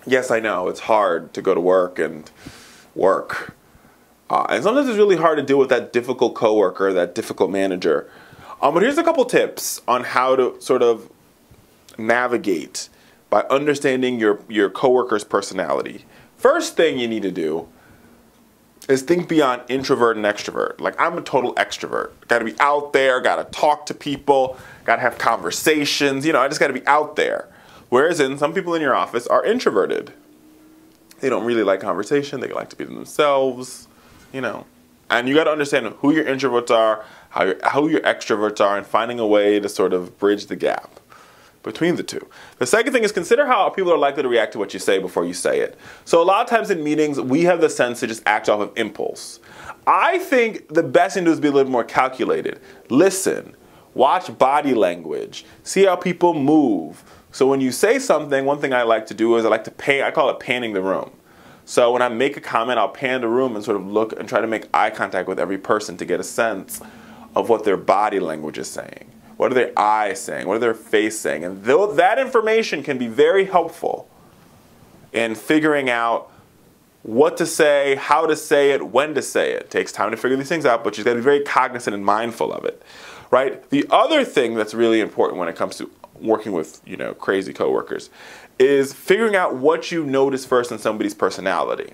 Yes, I know, it's hard to go to work and work. And sometimes it's really hard to deal with that difficult coworker, that difficult manager. But here's a couple tips on how to sort of navigate by understanding your coworker's personality. First thing you need to do is think beyond introvert and extrovert. Like, I'm a total extrovert. Gotta be out there, gotta talk to people, gotta have conversations, I just gotta be out there. Whereas some people in your office are introverted. They don't really like conversation, they like to be themselves, And you gotta understand who your introverts are, how your extroverts are, and finding a way to sort of bridge the gap between the two. The second thing is consider how people are likely to react to what you say before you say it. So a lot of times in meetings, we have the sense to just act off of impulse. I think the best thing to do is be a little more calculated. Listen, watch body language, see how people move. So when you say something, one thing I like to do is I call it panning the room. So when I make a comment, I'll pan the room and sort of look and try to make eye contact with every person to get a sense of what their body language is saying. What are their eyes saying? What are their face saying? And that information can be very helpful in figuring out what to say, how to say it, when to say it. It takes time to figure these things out, but you've got to be very cognizant and mindful of it, right? The other thing that's really important when it comes to working with, crazy coworkers is figuring out what you notice first in somebody's personality.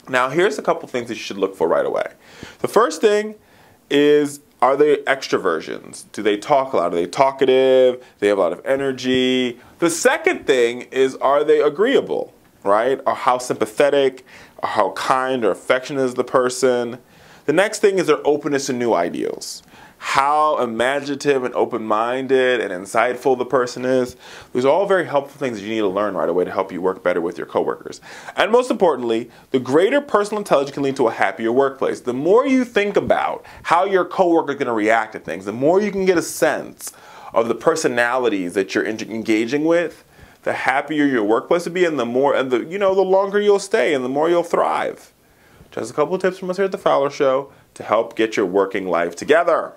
Now, here's a couple things that you should look for right away. The first thing is, are they extroversions? Do they talk a lot? Are they talkative? Do they have a lot of energy? The second thing is, are they agreeable, right? Or how sympathetic, or how kind or affectionate is the person? The next thing is their openness to new ideals. How imaginative and open-minded and insightful the person is. These are all very helpful things that you need to learn right away to help you work better with your coworkers. And most importantly, the greater personal intelligence can lead to a happier workplace. The more you think about how your coworker is going to react to things, the more you can get a sense of the personalities that you're engaging with, the happier your workplace will be, and the longer you'll stay and the more you'll thrive. Just a couple of tips from us here at the Fowler Show to help get your working life together.